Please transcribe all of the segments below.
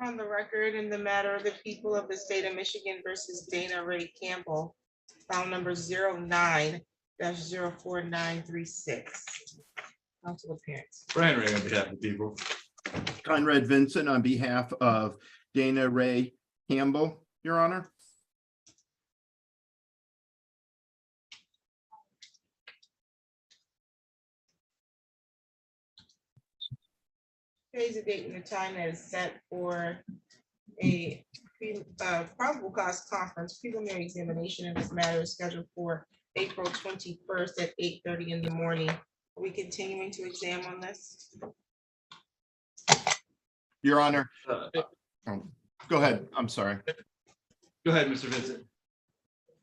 On the record in the matter of the people of the state of Michigan versus Dana Ray Campbell, file number 09-04936. Council appearance. Brian Ray on behalf of the people. Conrad Vincent on behalf of Dana Ray Campbell, Your Honor. Today's the date and the time that is set for a probable cause conference. Preliminary examination of this matter is scheduled for April 21st at 8:30 in the morning. Are we continuing to examine this? Your Honor. Go ahead. I'm sorry. Go ahead, Mr. Vincent.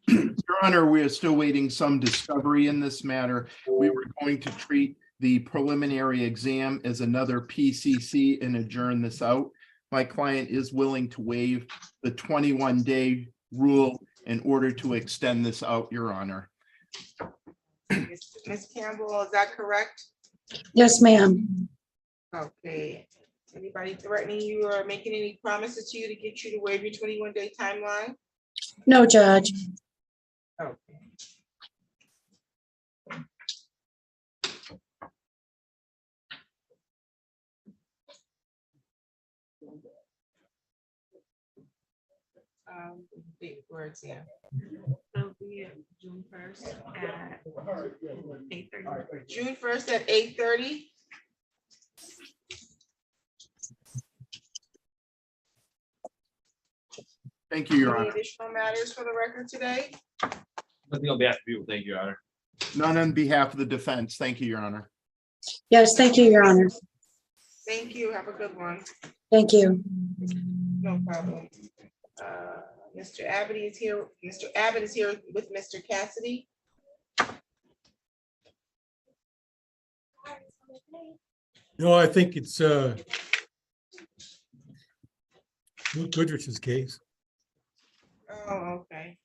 Your Honor, we are still waiting some discovery in this matter. We were going to treat the preliminary exam as another PCC and adjourn this out. My client is willing to waive the 21-day rule in order to extend this out, Your Honor. Ms. Campbell, is that correct? Yes, ma'am. Okay. Anybody threatening you or making any promises to you to get you to waive your 21-day timeline? No, Judge. Okay. Date for exam. It'll be June 1st at 8:30. June 1st at 8:30. Thank you, Your Any Honor. additional matters for the record today? Nothing on behalf of the people. Thank you, Your Honor. None on behalf of the defense. Thank you, Your Honor. Yes, thank you, Your Honor. Thank you. Have a good one. Thank you. No problem. Mr. Abbott is here. Mr. Abbott is here with Mr. Cassidy. No, I think it's Goodrich's case. Oh, okay.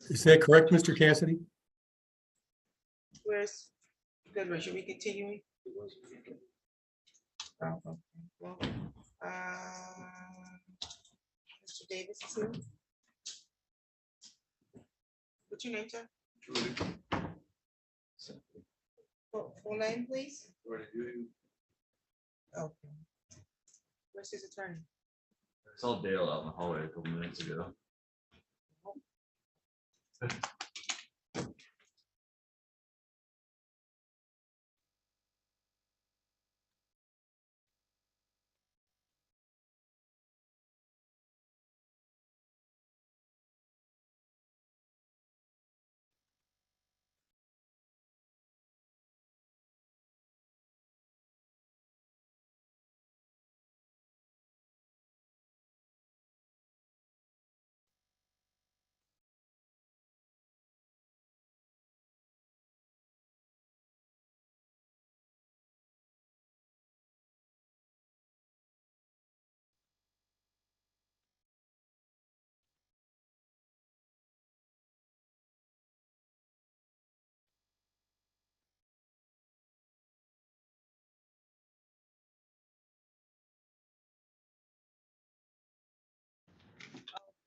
Is that correct, Mr. Cassidy? Where's Goodrich? Are we continuing? Oh, okay. Well, Mr. Davis is here. What's your name, sir? Full name, please. Okay. Where's his attorney? I saw Dale out in the hallway a couple minutes ago.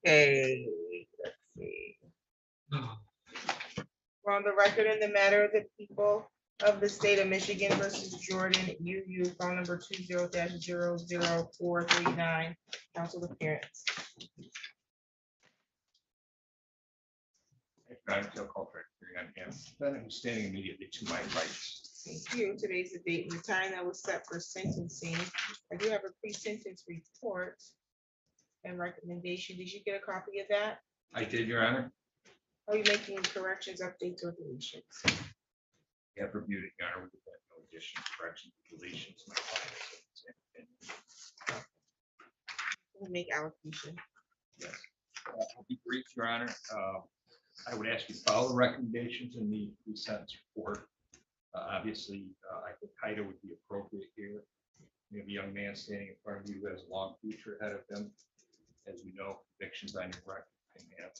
Okay, let's see. We're on the record in the matter of the people of the state of Michigan versus Jordan UU, phone number 20-00439. Council appearance. I'm standing immediately to my right. Thank you. Today's the date and the time that was set for sentencing. I do have a pre-sentence report and recommendation. Did you get a copy of that? I did, Your Honor. Are you making corrections, updates, or deletions? I have reviewed it, Your Honor. We've had no additions, corrections, deletions. My client said the same thing. We'll make allocation. Yes. I'll be brief, Your Honor. I would ask you to follow the recommendations in the sentence report. Obviously, I think HIDA would be appropriate here. You have a young man standing in front of you who has a long future ahead of him. As we know, convictions on your record can have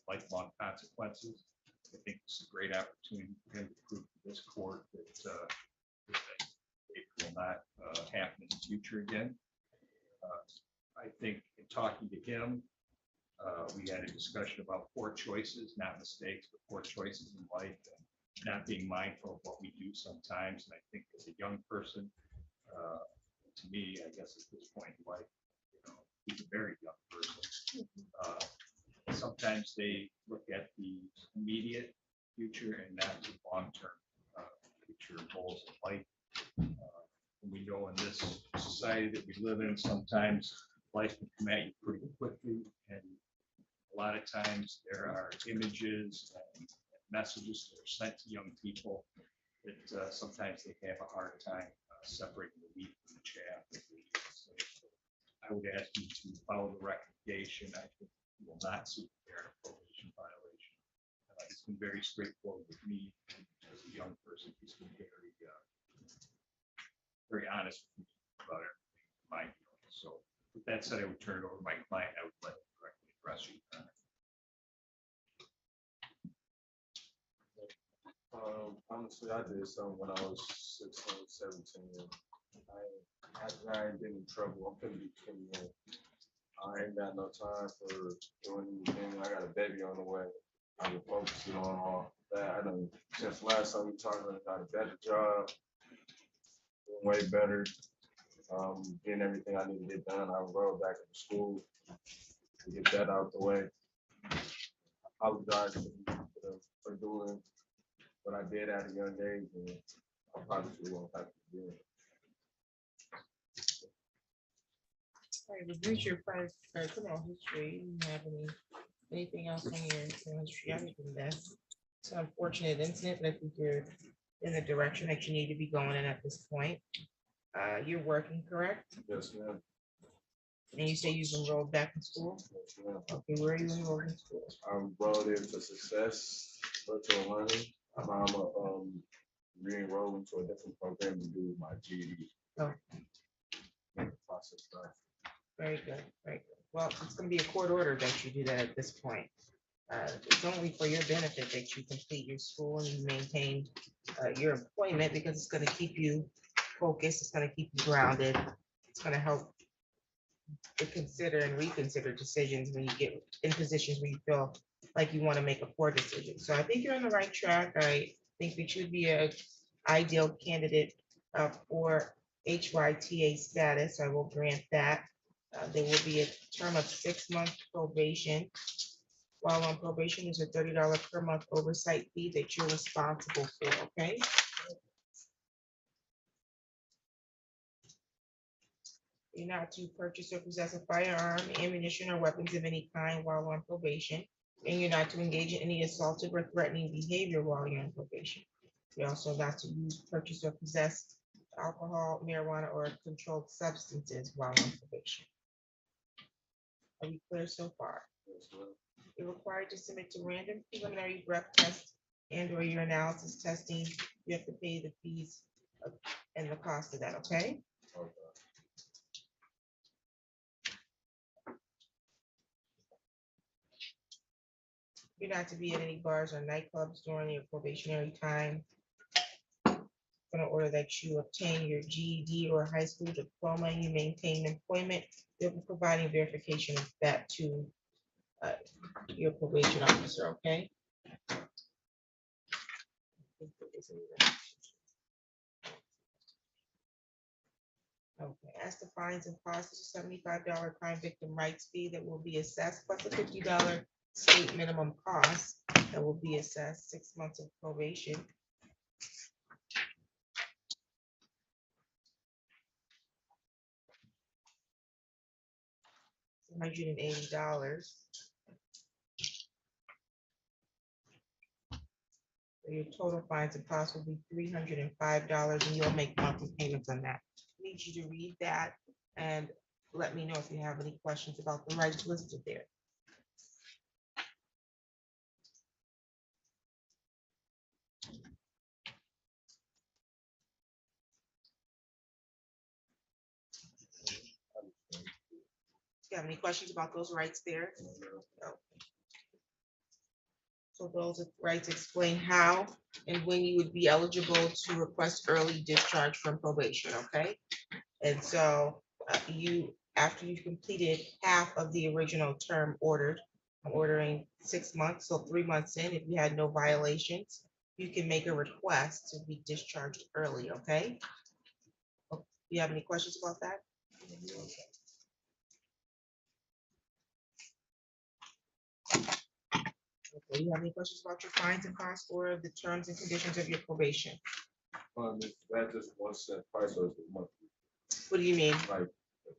lifelong consequences. I think this is a great opportunity for him to prove to this court that it will not happen in the future again. I think in talking to him, we had a discussion about poor choices, not mistakes, but poor choices in life, and not being mindful of what we do sometimes. And I think as a young person, to me, I guess at this point in life, he's a very young person. Sometimes they look at the immediate future and not the long-term future goals of life. And we know in this society that we live in, sometimes life can come at you pretty quickly, and a lot of times there are images and messages that are sent to young people that sometimes they have a hard time separating the wheat from the chaff. I would ask you to follow the recommendation. I think you will not see a probation violation. It's been very straightforward with me as a young person. He's been very honest with me about everything. So with that said, I would turn it over to my client. I would let him directly address you. Honestly, I did something when I was 16, 17. I ain't been in trouble. I'm gonna be 21. I ain't got no time for doing anything. I got a baby on the way. I've been focusing on all that. I done, since last time we talked, I got a better job, doing way better, getting everything I need to get done. I enrolled back into school to get that out the way. I apologize for doing what I did at a young age, and I probably won't have to do it. All right, review your prior criminal history. You don't have anything else on your criminal history? I think that's an unfortunate incident, but I think you're in the direction that you need to be going in at this point. You're working, correct? Yes, ma'am. And you say you've enrolled back in school? Yes, ma'am. Okay, where are you enrolled in school? I'm enrolled in for success, virtual learning. I'm re-enroll into a different program to do my GED. Oh. Process stuff. Very good, very good. Well, it's gonna be a court order that you do that at this point. It's only for your benefit that you complete your school and you maintain your employment, because it's gonna keep you focused, it's gonna keep you grounded. It's gonna help to consider and reconsider decisions when you get in positions where you feel like you wanna make a poor decision. So I think you're on the right track. I think that you'd be an ideal candidate for HYTA status. I will grant that. There will be a term of 6 months probation. While on probation, there's a $30 per month oversight fee that you're responsible for, okay? You're not to purchase or possess a firearm, ammunition, or weapons of any kind while on probation. And you're not to engage in any assaultive or threatening behavior while you're on probation. You're also not to use, purchase, or possess alcohol, marijuana, or controlled substances while on probation. Are we clear so far? Yes, ma'am. You're required to submit to random preliminary breath test and or your analysis testing. You have to pay the fees and the cost of that, okay? Okay. You're not to be at any bars or nightclubs during your probationary time. Going to order that you obtain your GED or high school diploma, and you maintain employment. You'll be providing verification of that to your probation officer, okay? Okay, as the fines and costs, a $75 crime victim rights fee that will be assessed, plus a $50 state minimum cost that will be assessed, 6 months of probation. $180. Your total fines and costs will be $305, and you'll make monthly payments on that. I need you to read that and let me know if you have any questions about the rights listed there. Do you have any questions about those rights there? No. So those rights explain how and when you would be eligible to request early discharge from probation, okay? And so you after you've completed half of the original term ordered. I'm ordering 6 months, so 3 months in, if you had no violations, you can make a request to be discharged early, okay? Do you have any questions about that? Okay, you have any questions about your fines and costs or the terms and conditions of your probation? Is that just 1 cent price or is it monthly? What do you mean? Like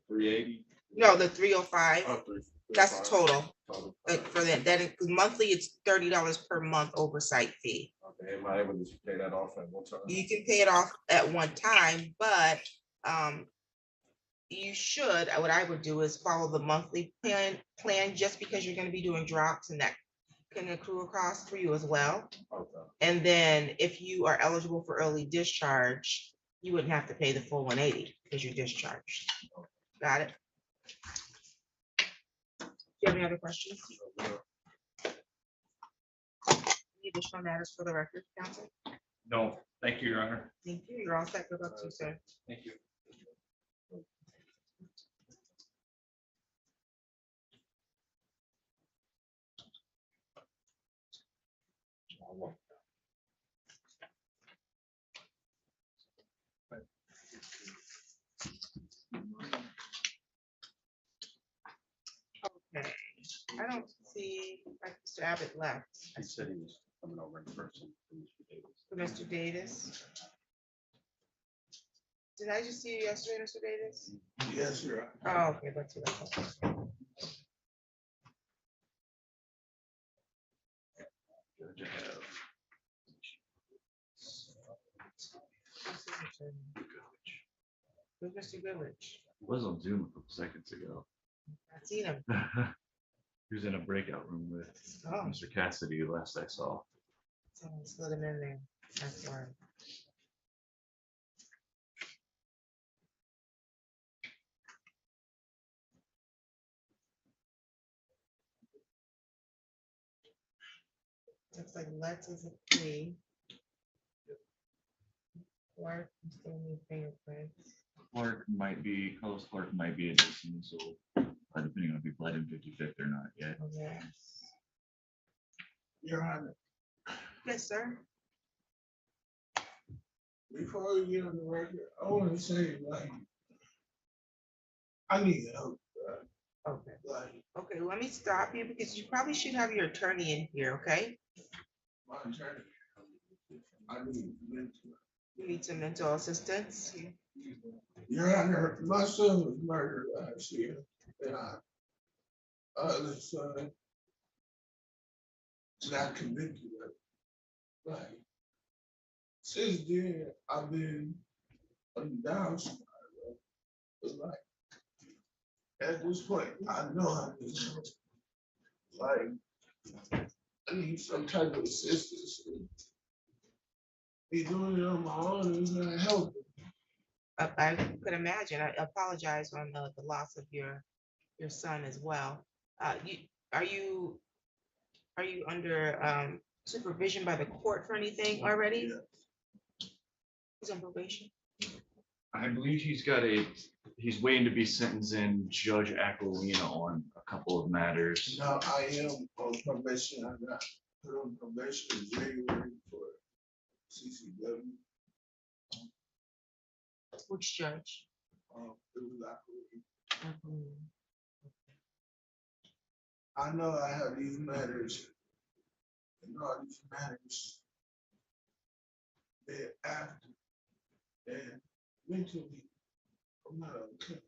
380? No, the 305, Oh, three- that's the 305. total. Like for that, monthly, it's $30 per month oversight fee. Okay, am I able to just pay that off at one time? You can pay it off at one time, but you should, what I would do is follow the monthly plan just because you're gonna be doing drops and that can accrue a cost for you as well. Okay. And then if you are eligible for early discharge, you wouldn't have to pay the full 180 because you're discharged. Got it? Do you have any other questions? Any additional matters for the record, counsel? No, thank you, Your Honor. Thank you. You're all set. Good luck to you, sir. Thank you. Okay, I don't see Mr. Abbott left. He said he was coming over in person. For Mr. Davis. Did I just see you yesterday, Mr. Davis? Yes, sir. Oh, okay, that's what I thought. Who's Mr. Goodrich? Was on Zoom a couple seconds ago. I've seen him. He was in a breakout room with Oh, Mr. Cassidy last I saw. someone slid him in there. That's why. Looks like Lex is a plea. Clark, you still need fingerprints. Clark might be, Carlos Clark might be a distance, so depending on if he bled in 55th or not yet. Okay. Your Honor, Yes, sir. before we get on the record, I want to say, like, I need help, Okay. like, Okay, let me stop you because you probably should have your attorney in here, okay? my attorney. I need mental. You need some mental assistance. Your Honor, my son was murdered last year, and other son got convicted of it. Like, since then, I've been on the downside, bro. But like, at this point, I know I need help. Like, I need some type of assistance. Me doing it on my own is not helping. I could imagine. I apologize on the loss of your son as well. Are you under supervision by the court for anything already? He's on probation. I believe he's waiting to be sentenced in Judge Aquilina on a couple of matters. Now I am on probation. I got put on probation in January for CCW. Which judge? It was like, I know I have these matters. And all these matters. They're after. And mentally, I'm not okay.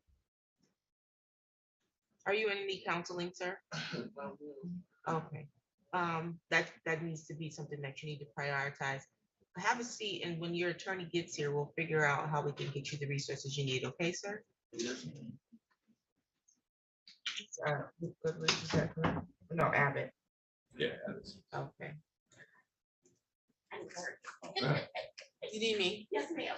Are you in any counseling, sir? Okay. That needs to be something that you need to prioritize. Have a seat, and when your attorney gets here, we'll figure out how we can get you the resources you need, okay, sir? Yes. Goodrich, is that correct? No, Abbott. Yeah. Okay. You need me? Yes, ma'am.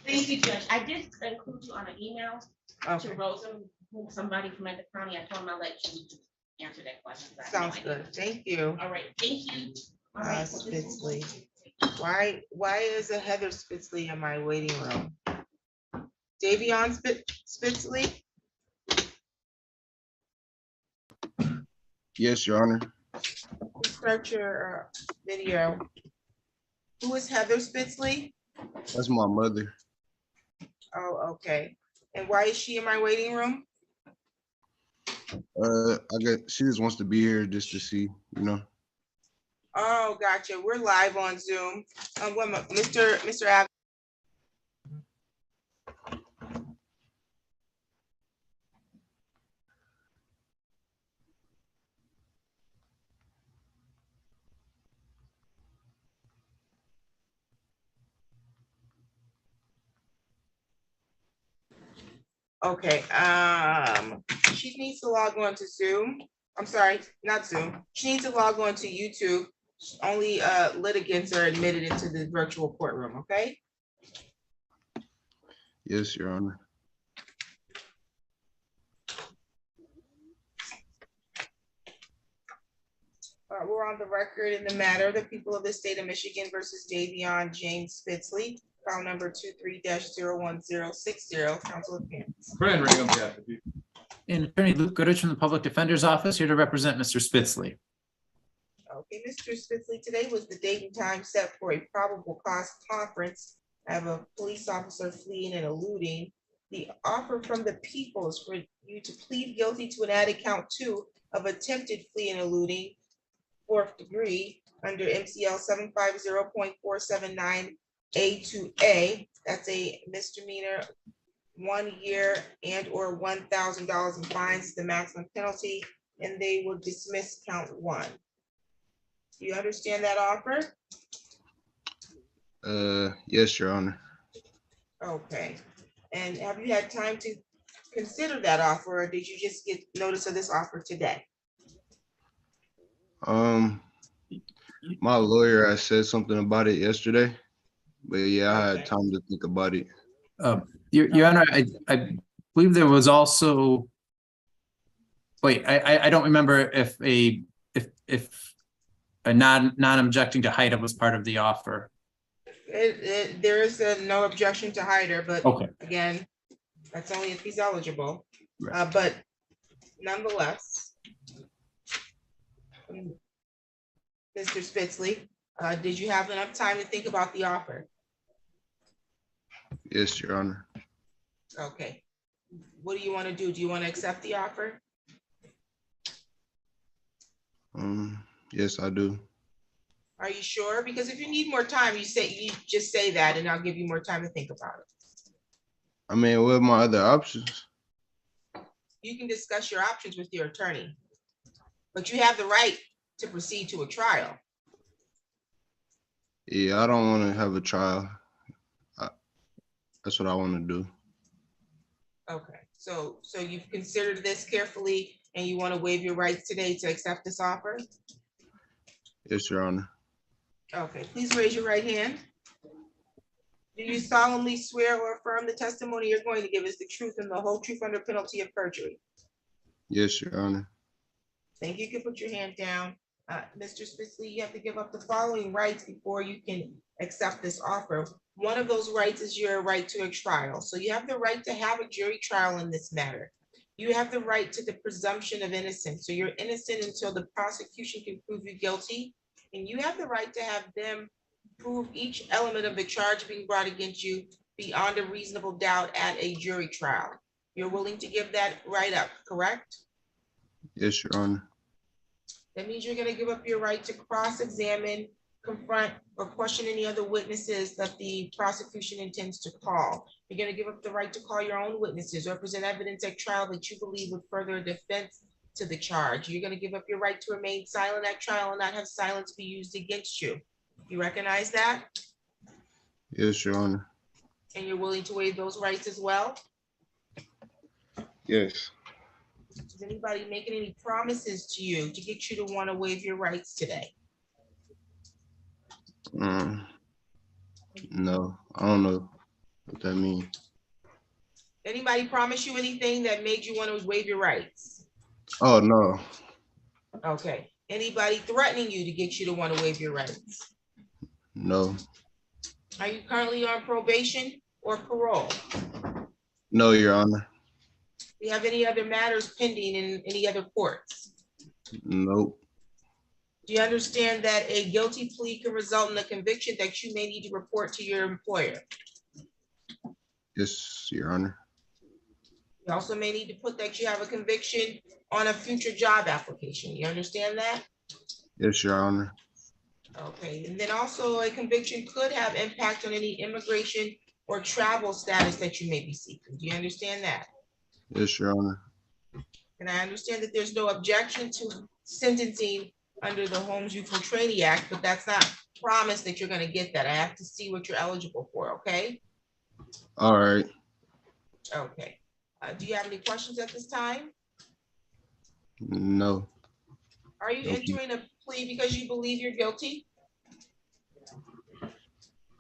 Thank you, Judge. I did include you on an email to Okay, Rosa, somebody from the county. I told him I'll let you answer that question. I have no sounds idea. good. Thank you. All right, thank you. All right, so this is- Spitzley. Why is a Heather Spitzley in my waiting room? Davion Spitzley? Yes, Your Honor. Start your video. Who is Heather Spitzley? That's my mother. Oh, okay. And why is she in my waiting room? I guess she just wants to be here just to see, you know. Oh, gotcha. We're live on Zoom. Mr. Av. Okay, she needs to log on to Zoom. I'm sorry, not Zoom. She needs to log on to YouTube. Only litigants are admitted into the virtual courtroom, okay? Yes, Your Honor. We're on the record in the matter, the people of the state of Michigan versus Davion James Spitzley, file number 23-01060, counsel appearance. Brian, ready on behalf of you. And Attorney Luke Goodrich from the Public Defender's Office, here to represent Mr. Spitzley. Okay, Mr. Spitzley, today was the date and time set for a probable cause conference. I have a police officer fleeing and eluding. The offer from the people is for you to plead guilty to an added count 2 of attempted flee and eluding, 4th degree, under MCL 750.479 A2A. That's a misdemeanor, 1 year and or $1,000 in fines, the maximum penalty, and they will dismiss count 1. Do you understand that offer? Yes, Your Honor. Okay. And have you had time to consider that offer, or did you just get notice of this offer today? My lawyer, I said something about it yesterday, but yeah, I Okay. had time to think about it. Your Honor, I believe there was also, wait, I don't remember if a non-objecting to HIDTA was part of the offer. There is no objection to Hyder, but Okay. again, that's only if he's eligible. Right. But nonetheless, Mr. Spitzley, did you have enough time to think about the offer? Yes, Your Honor. Okay. What do you want to do? Do you want to accept the offer? Yes, I do. Are you sure? Because if you need more time, you just say that and I'll give you more time to think about it. I mean, what are my other options? You can discuss your options with your attorney, but you have the right to proceed to a trial. Yeah, I don't want to have a trial. That's what I want to do. Okay, so you've considered this carefully and you want to waive your rights today to accept this offer? Yes, Your Honor. Okay, please raise your right hand. Do you solemnly swear or affirm the testimony you're going to give is the truth and the whole truth under penalty of perjury? Yes, Your Honor. Thank you. You can put your hand down. Mr. Spitzley, you have to give up the following rights before you can accept this offer. One of those rights is your right to a trial. So you have the right to have a jury trial in this matter. You have the right to the presumption of innocence. So you're innocent until the prosecution can prove you guilty. And you have the right to have them prove each element of the charge being brought against you beyond a reasonable doubt at a jury trial. You're willing to give that right up, correct? Yes, Your Honor. That means you're gonna give up your right to cross-examine, confront, or question any other witnesses that the prosecution intends to call. You're gonna give up the right to call your own witnesses or present evidence at trial that you believe would further a defense to the charge. You're gonna give up your right to remain silent at trial and not have silence be used against you. You recognize that? Yes, Your Honor. And you're willing to waive those rights as well? Yes. Is anybody making any promises to you to get you to want to waive your rights today? No, I don't know what that means. Anybody promise you anything that made you want to waive your rights? Oh, no. Okay. Anybody threatening you to get you to want to waive your rights? No. Are you currently on probation or parole? No, Your Honor. Do you have any other matters pending in any other courts? Nope. Do you understand that a guilty plea can result in a conviction that you may need to report to your employer? Yes, Your Honor. You also may need to put that you have a conviction on a future job application. You understand that? Yes, Your Honor. Okay, and then also a conviction could have impact on any immigration or travel status that you may be seeking. Do you understand that? Yes, Your Honor. And I understand that there's no objection to sentencing under the Homes Youth Training Act, but that's not promise that you're gonna get that. I have to see what you're eligible for, okay? All right. Okay. Do you have any questions at this time? No. Are you Thank you. entering a plea because you believe you're guilty?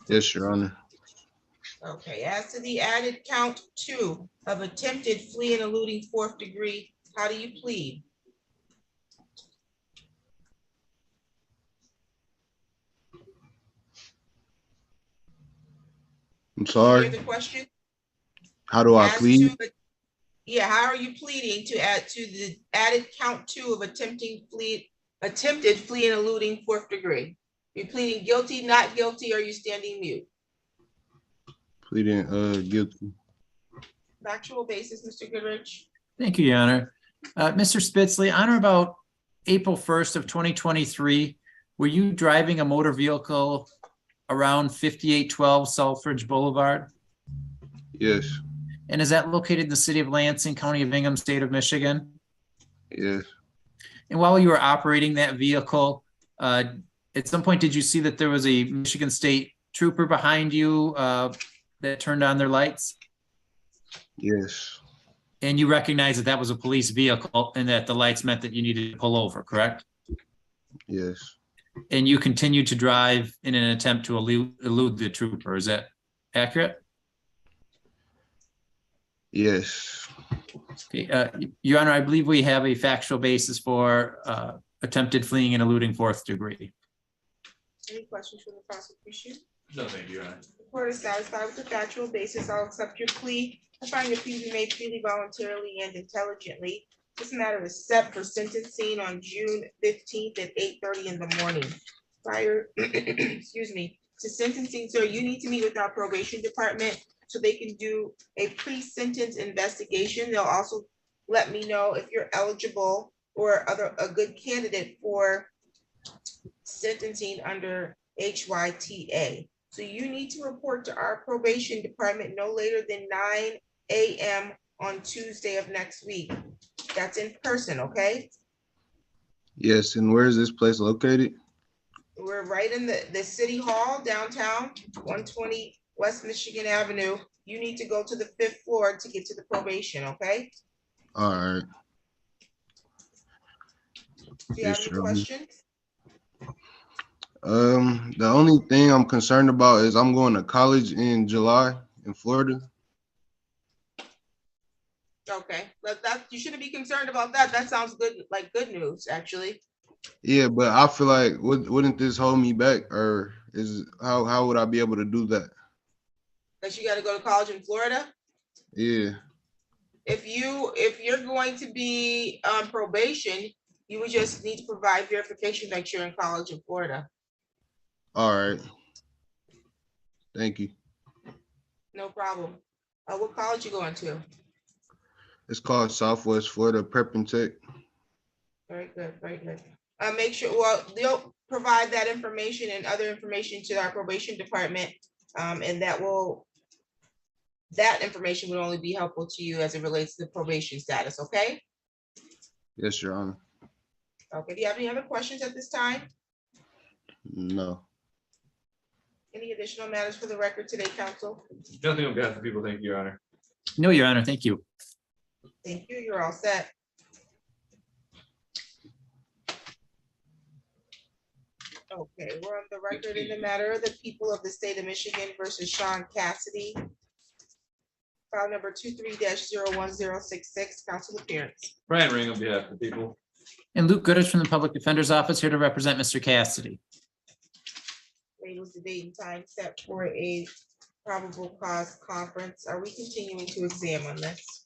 Yes, Your Honor. Okay, as to the added count 2 of attempted flee and eluding 4th degree, how do you plead? I'm Hear sorry. the question? How do I As plead? to- Yeah, how are you pleading to add to the added count 2 of attempted flee and eluding 4th degree? You pleading guilty, not guilty, or are you standing mute? Pleading guilty. Factual basis, Mr. Goodrich. Thank you, Your Honor. Mr. Spitzley, on or about April 1st of 2023, were you driving a motor vehicle around 5812 Selfridge Boulevard? Yes. And is that located in the city of Lansing, county of Hingham, state of Michigan? Yes. And while you were operating that vehicle, at some point, did you see that there was a Michigan State trooper behind you that turned on their lights? Yes. And you recognize that that was a police vehicle and that the lights meant that you needed to pull over, correct? Yes. And you continued to drive in an attempt to elude the trooper. Is that accurate? Yes. Okay, Your Honor, I believe we have a factual basis for attempted fleeing and eluding 4th degree. Any questions from the prosecution? No, thank you, Your Honor. The court is satisfied with the factual basis. I'll accept your plea. I find your plea to be made freely, voluntarily, and intelligently. This matter is set for sentencing on June 15th at 8:30 in the morning. Prior, excuse me, to sentencing, sir, you need to meet with our probation department so they can do a pre-sentence investigation. They'll also let me know if you're eligible or a good candidate for sentencing under HYTA. So you need to report to our probation department no later than 9 a.m. on Tuesday of next week. That's in person, okay? Yes. And where is this place located? We're right in the city hall downtown, 120 West Michigan Avenue. You need to go to the 5th floor to get to the probation, okay? All right. Do you have Yes, any Your Honor. questions? The only thing I'm concerned about is I'm going to college in July in Florida. Okay, but that, you shouldn't be concerned about that. That sounds good, like good news, actually. Yeah, but I feel like wouldn't this hold me back, or how would I be able to do that? That you gotta go to college in Florida. Yeah. If you're going to be on probation, you would just need to provide verification that you're in college in Florida. All right. Thank you. No problem. What college you going to? It's called Southwest Florida Prep and Tech. Very good, very good. Make sure, well, they'll provide that information and other information to our probation department. And that information would only be helpful to you as it relates to the probation status, okay? Yes, Your Honor. Okay, do you have any other questions at this time? No. Any additional matters for the record today, council? Nothing on behalf of people. Thank you, Your Honor. No, Your Honor, thank you. Thank you, you're all set. Okay, we're on the record in the matter of the people of the state of Michigan versus Sean Cassidy. File number 23-01066, council appearance. Brian Ring on behalf of the people. And Luke Goodrich from the Public Defender's Office here to represent Mr. Cassidy. Today was the date and time set for a probable cause conference. Are we continuing to examine this?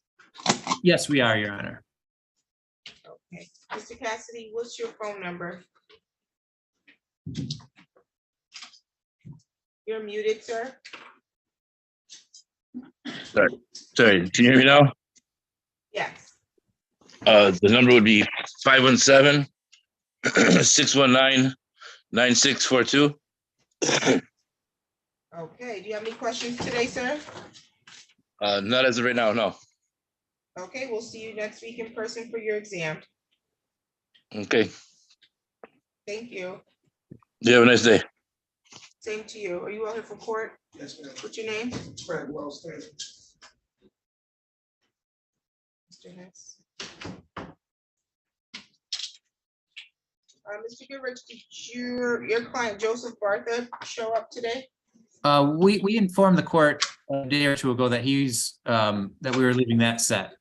Yes, we are, Your Honor. Okay, Mr. Cassidy, what's your phone number? You're muted, sir. Sorry, can you hear me now? Yes. The number would be 517-619-9642. Okay, do you have any questions today, sir? Not as of right now, no. Okay, we'll see you next week in person for your exam. Okay, Thank you. you have a nice day. Same to you. Are you out here for court? Yes, ma'am. What's your name? Fred Wells, thank you. Mr. Hess. Mr. Goodrich, did your client Joseph Bartha show up today? We informed the court a day or two ago that that we were leaving that set.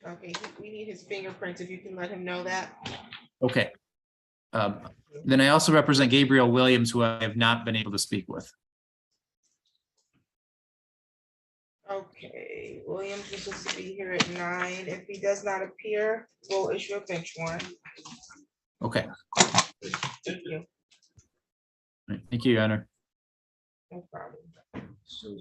Okay, we need his fingerprints, if you can let him know that. Okay. Then I also represent Gabriel Williams, who I have not been able to speak with. Okay, Williams is supposed to be here at 9. If he does not appear, we'll issue a bench warrant. Okay. Thank you. Thank you, Your Honor. No problem. So.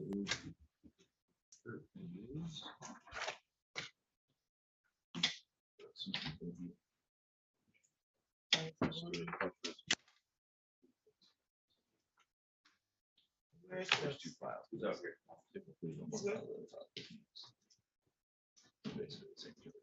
Where's the- There's two files. He's out here. Typically, you don't Mhm. file those out. Basically the same difference.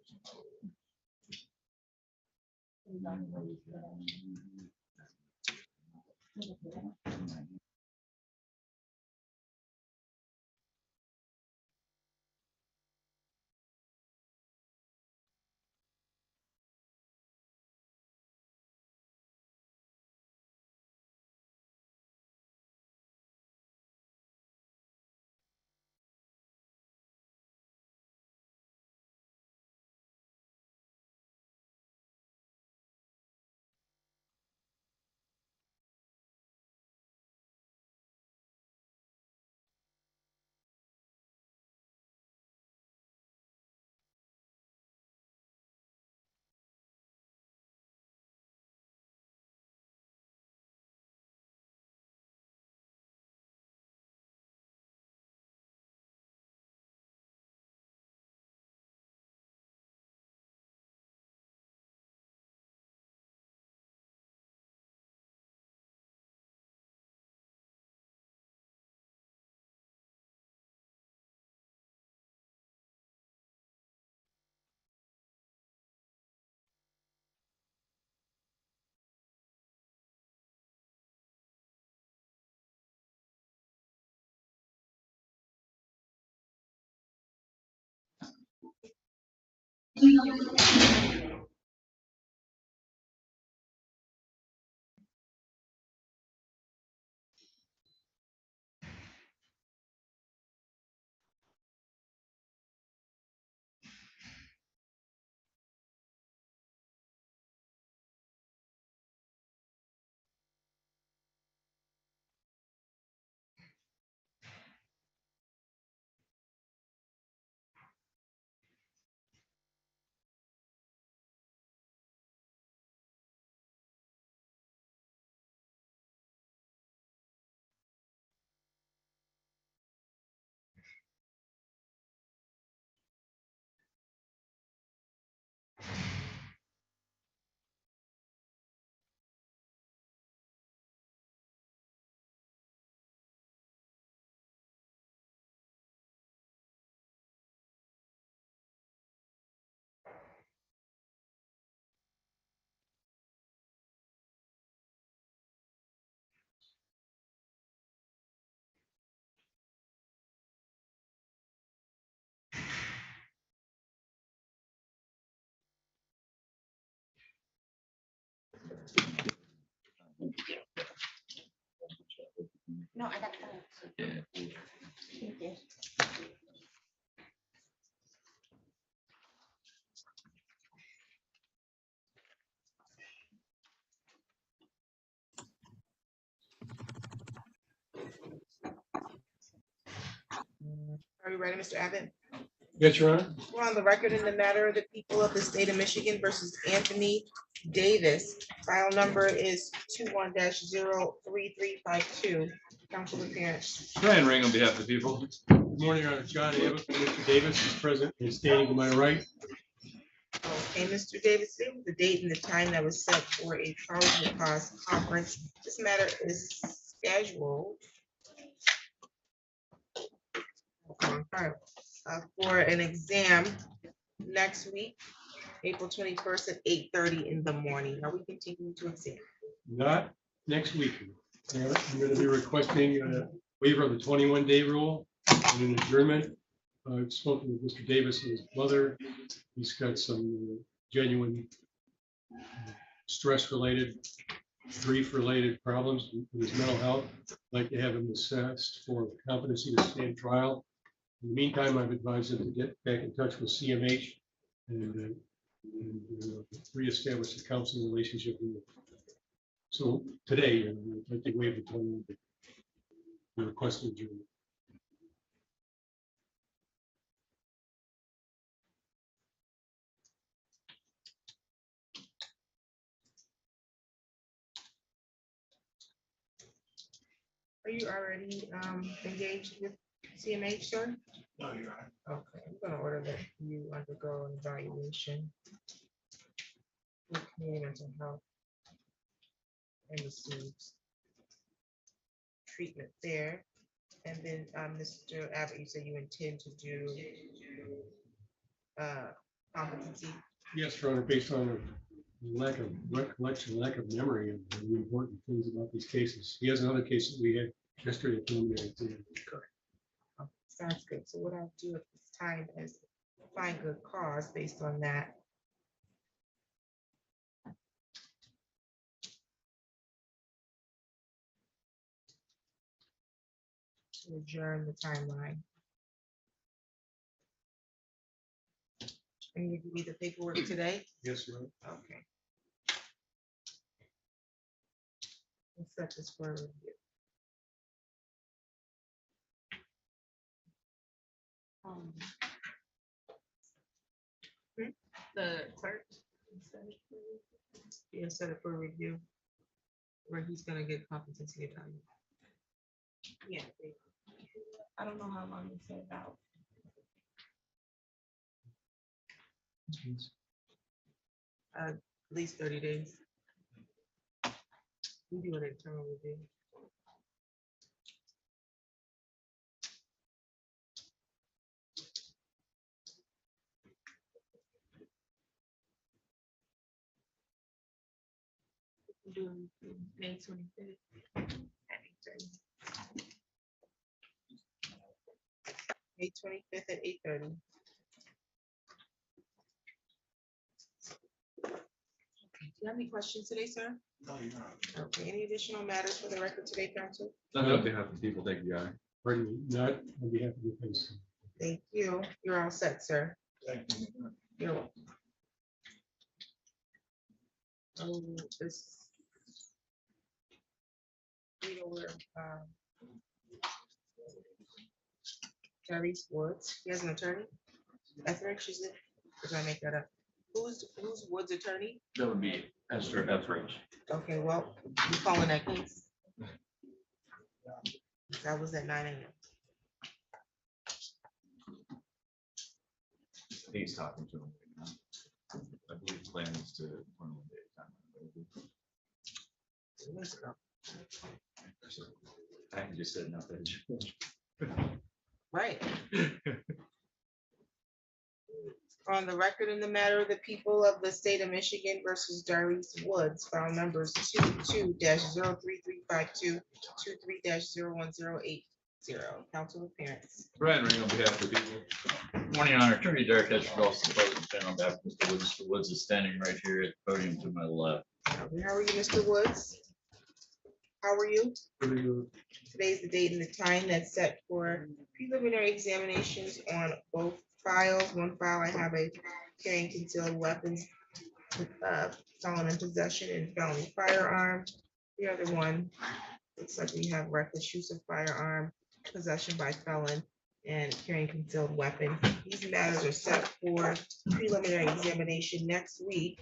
No, I got that. Yeah. Thank you. Are you ready, Mr. Abbott? Yes, Your Honor. We're on the record in the matter of the people of the state of Michigan versus Anthony Davis. File number is 21-03352. Council appearance. Brian Ring on behalf of the people. Good morning, Your Honor. John Abbott, Mr. Davis is present and standing to my right. Okay, Mr. Davis, say the date and the time that was set for a probable cause conference. This matter is scheduled for an exam next week, April 21st at 8:30 in the morning. Are we continuing to exam? Not next week. I'm going to be requesting a waiver of the 21-day rule and an adjournment. I've spoken with Mr. Davis and his mother. He's got some genuine stress-related, grief-related problems with his mental health. I'd like to have him assessed for competency to stand trial. In the meantime, I've advised him to get back in touch with CMH and reestablish a counseling relationship with them. So today, I'd like to waive the 21 day request adjournment. Are you already engaged with CMH, sir? No, you're right. Okay, I'm gonna order that you undergo an evaluation with community mental health and receives treatment there. And then, Mr. Abbott, you said you intend to do competency. Yes, Your Honor, based on a lack of recollection, lack of memory of the important things about these cases. He has another case that we had yesterday. Sounds good. So what I'll do at this time is find good cause based on that. To adjourn the timeline. And you give me the paperwork today? Yes, Your Honor. Okay. Let's set this for review. The clerk. Yeah, set it for review. Where he's gonna get competency evaluation. Yeah. I don't know how long it's about. At least 30 days. We do an internal review. Do May 25th. May 25th at 8:30. Do you have any questions today, sir? No, you're not. Okay, any additional matters for the record today, council? On behalf of the people, thank you, Guy. Pardon me, not on behalf of the case. Thank you. You're all set, sir. Thank you. You're welcome. This. You know, where, Terry's Woods, he has an attorney. Etheridge, is it? Or did I make that up? Who's Woods' attorney? That would be Esther Etheridge. Okay, well, you calling that case? That was at 9 a.m. He's talking to him right now. I believe the plan is to 21 days time. I just said nothing. Right. On the record in the matter of the people of the state of Michigan versus Darius Woods, file numbers 22-03352, 23-01080. Council appearance. Brian Ring on behalf of the people. Morning, Honor. Attorney Derek Escher, also the president on behalf of Mr. Woods. Mr. Woods is standing right here at the podium to my left. Okay, how are you, Mr. Woods? How are you? Pretty good. Today's the date and the time that's set for preliminary examinations on both files. One file, I have a carrying concealed weapons, felon in possession and felony firearm. The other one, looks like we have reckless use of firearm, possession by felon, and carrying concealed weapon. These matters are set for preliminary examination next week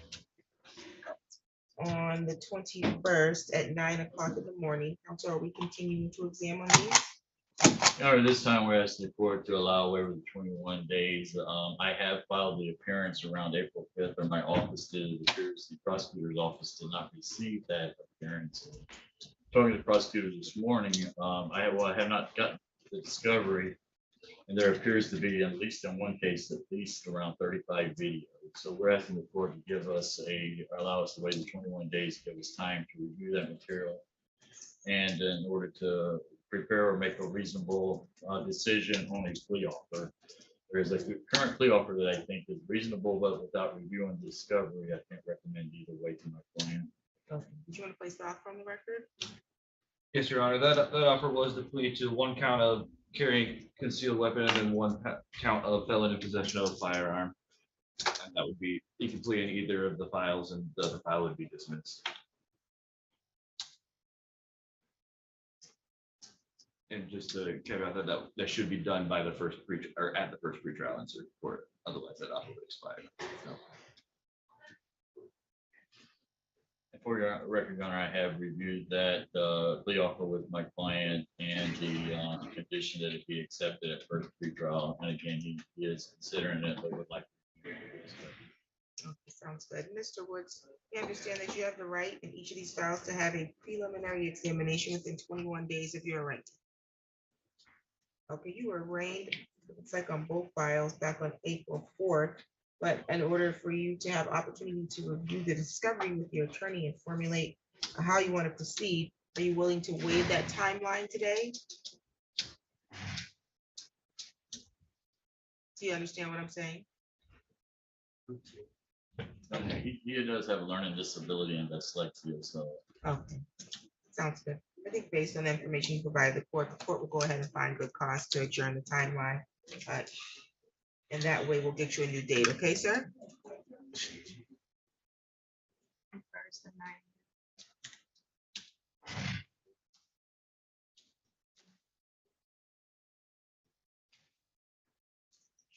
on the 21st at 9 o'clock in the morning. Council, are we continuing to examine these? However, this time we're asking the court to allow a waiver of the 21 days. I have filed the appearance around April 5th, or my office did. It appears the prosecutor's office did not receive that appearance. Talking to the prosecutor this morning, I have not gotten the discovery, and there appears to be, at least in one case, at least around 35 videos. So we're asking the court to give us allow us to wait the 21 days, to give us time to review that material. And in order to prepare or make a reasonable decision on a plea offer. There is a current plea offer that I think is reasonable, but without reviewing the discovery, I can't recommend either way to my client. Okay. Did you want to place the offer on the record? Yes, Your Honor, that offer was to plead to one count of carrying concealed weapon and then one count of felon in possession of a firearm. And that would be, you can plead in either of the files and the other file would be dismissed. And just to caveat that should be done by the first or at the first pretrial in circuit court, otherwise that offer would expire. So. And for your record, Your Honor, I have reviewed that plea offer with my client and the condition that it be accepted at first pretrial. And again, he is considering it, but would like. Okay, sounds good. Mr. Woods, you understand that you have the right in each of these files to have a preliminary examination within 21 days of your arraignment. Okay, you were arraigned, it's like on both files back on April 4th, but in order for you to have opportunity to review the discovery with your attorney and formulate how you want to proceed, are you willing to waive that timeline today? Do you understand what I'm saying? He does have a learning disability and dyslexia, so. Okay, sounds good. I think based on the information you provide the court will go ahead and find good cause to adjourn the timeline. And that way we'll get you a new date, okay, sir?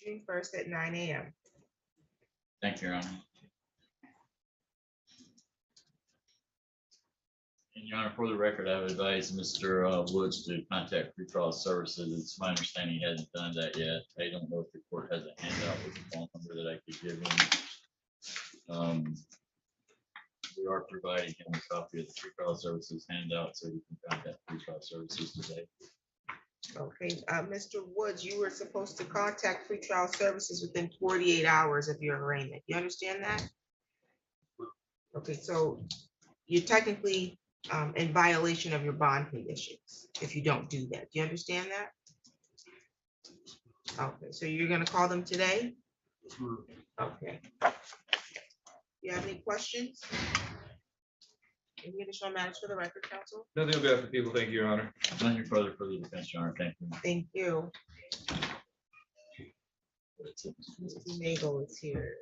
June 1st at 9 a.m. Thank you, Your Honor. And Your Honor, for the record, I would advise Mr. Woods to contact pretrial services. It's my understanding he hasn't done that yet. I don't know if the court has a handout with the phone number that I could give him. We are providing him a copy of the pretrial services handout, so he can contact pretrial services today. Okay, Mr. Woods, you were supposed to contact pretrial services within 48 hours of your arraignment. You understand that? Okay, so you're technically in violation of your bond conditions if you don't do that. Do you understand that? Okay, so you're gonna call them today? Okay. You have any questions? Any additional matters for the record, counsel? Nothing on behalf of the people. Thank you, Your Honor. None further for the defense, Your Honor. Thank you. Thank you. Mr. Nagel is here.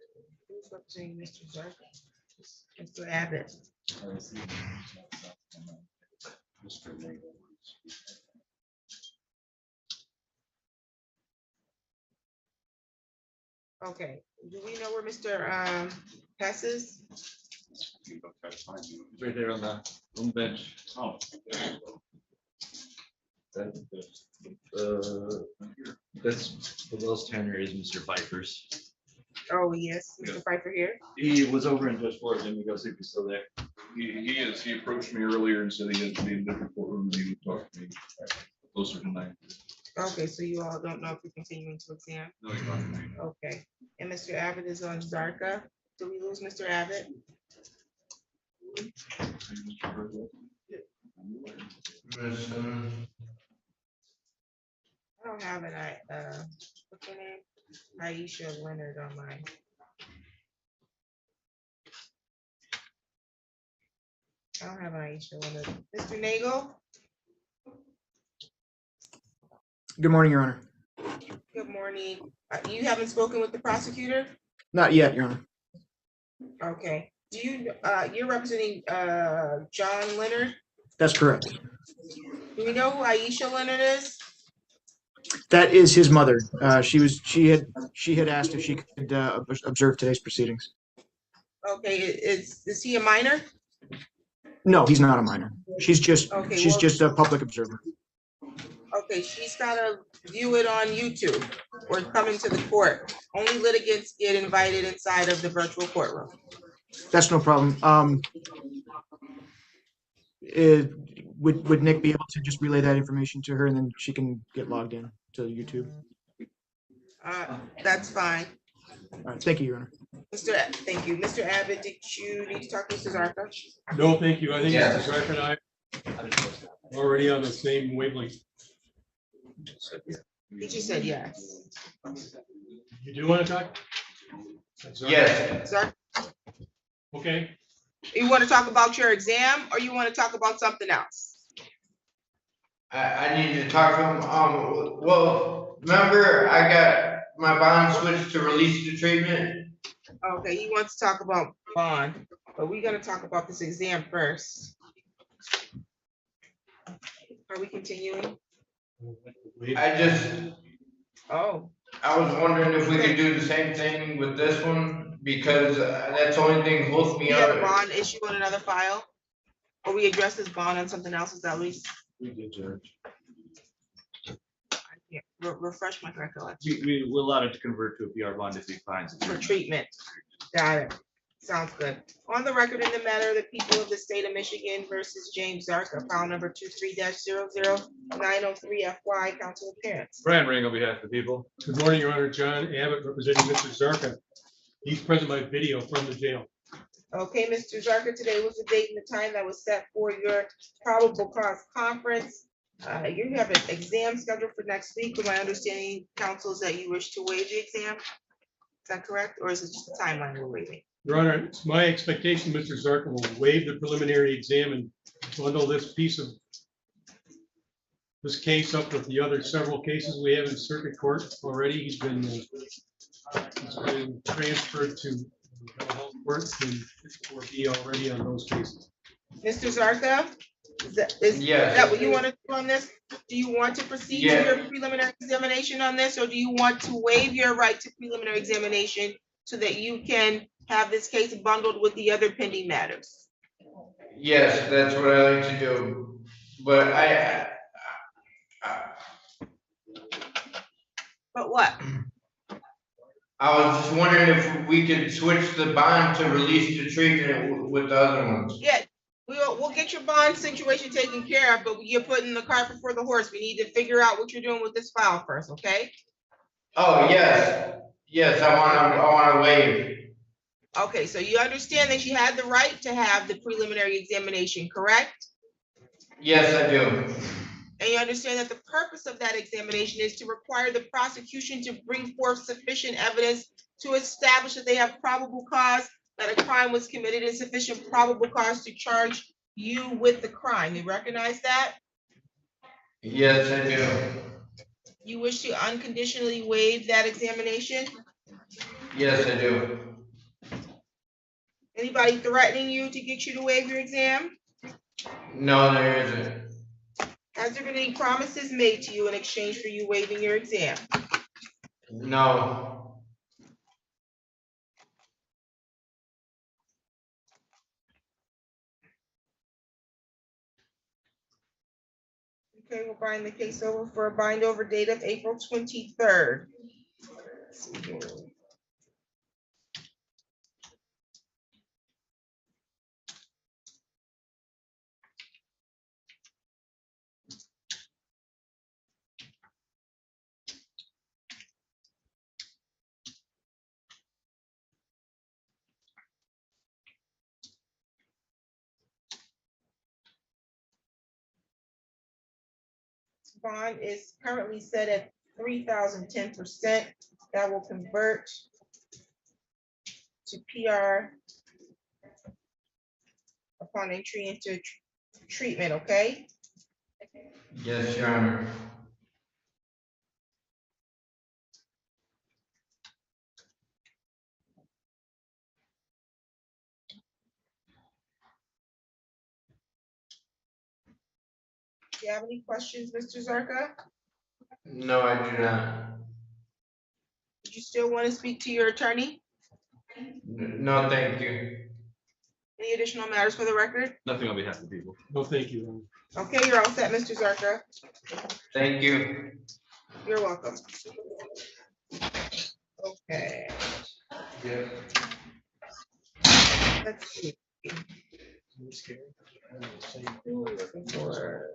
Who's representing Mr. Zarka? Mr. Abbott. Mr. Nagel. Okay, do we know where Mr. Hess is? Right there on the bench. Oh. That's the Wells tenure is Mr. Pfeiffer's. Oh, yes, Mr. Pfeiffer here. He was over in Judge Florida. Let me go see if he's still there. He is. He approached me earlier and said he had to be in a different courtroom. He would talk to me closer tonight. Okay, so you all don't know if you're continuing to exam? No, he's not. Okay, and Mr. Abbott is on Zarka. Do we lose Mr. Abbott? I don't have an, what's her name? Aisha Leonard on mine. I don't have Aisha on it. Mr. Nagel, Good morning, Your Honor. good morning. You haven't spoken with the prosecutor? Not yet, Your Honor. Okay. Do you, you're representing John Leonard? That's correct. Do we know who Aisha Leonard is? That is his mother. She had asked if she could observe today's proceedings. Okay, is he a minor? No, he's not a minor. She's Okay, just a public observer. Okay, she's gotta view it on YouTube or come into the court. Only litigants get invited inside of the virtual courtroom. That's no problem. Would Nick be able to just relay that information to her and then she can get logged in to YouTube? That's fine. All right, thank you, Your Honor. Thank you. Mr. Abbott, did you need to talk to Mr. Zarka? No, thank you. I think Yeah. Mr. Zark and I are already on the same wavelength. He just said yes. You do want to talk? Yes. Zarka, Okay, you want to talk about your exam or you want to talk about something else? I need to talk to him. Well, remember I got my bond switched to release the treatment. Okay, he wants to talk about bond, but we're gonna talk about this exam first. Are we continuing? Oh, I was wondering if we could do the same thing with this one because that's the only thing close me we have a up. bond issue on another file? Or we address this bond on something else, is that least? We did, Judge. Refresh my recollection. We're allowed to convert to a PR bond if he finds it. For treatment. Got it. Sounds good. On the record in the matter of the people of the state of Michigan versus James Zarka, file number 23-00903 FY, council appearance. Brian Ring on behalf of the people. good morning, Your Honor. John Abbott representing Mr. Zarka. He's present by video from the jail. Okay, Mr. Zarka, today was the date and the time that was set for your probable cause conference. You have an exam scheduled for next week, but my understanding, counsel, is that you wish to waive the exam. Is that correct, or is it just a timeline we're waiving? Your Honor, it's my expectation Mr. Zarka will waive the preliminary exam and bundle this case up with the other several cases we have in circuit court already. He's been transferred to mental health court and will be already on those cases. Mr. Zarka, is Yes. that what you want to do on this? Do you want to proceed to Yeah. your preliminary examination on this, or do you want to waive your right to preliminary examination so that you can have this case bundled with the other pending matters? Yes, that's what I like to do. But But what? I was just wondering if we could switch the bond to release the treatment with the other ones. Yeah, we'll get your bond situation taken care of, but you're putting the cart before the horse. We need to figure out what you're doing with this file first, okay? Oh, yes. Yes, I wanna waive. Okay, so you understand that you had the right to have the preliminary examination, correct? Yes, I do. And you understand that the purpose of that examination is to require the prosecution to bring forth sufficient evidence to establish that they have probable cause that a crime was committed and sufficient probable cause to charge you with the crime. You recognize that? Yes, I do. You wish to unconditionally waive that examination? Yes, I do. Anybody threatening you to get you to waive your exam? No, there isn't. Has there been any promises made to you in exchange for you waiving your exam? No. Okay, we'll bind the case over for a bind over date of April 23rd. Bond is currently set at 3,010%. That will convert to PR of upon entry into treatment, okay? Yes, Your Honor. Do you have any questions, Mr. Zarka? No, I do not. Do you still want to speak to your attorney? No, thank you. Any additional matters for the record? Nothing on behalf of the people. No, thank you. Okay, you're all set, Mr. Zarka. Thank you. You're welcome. Okay. Yeah. Let's see. Who are we looking for?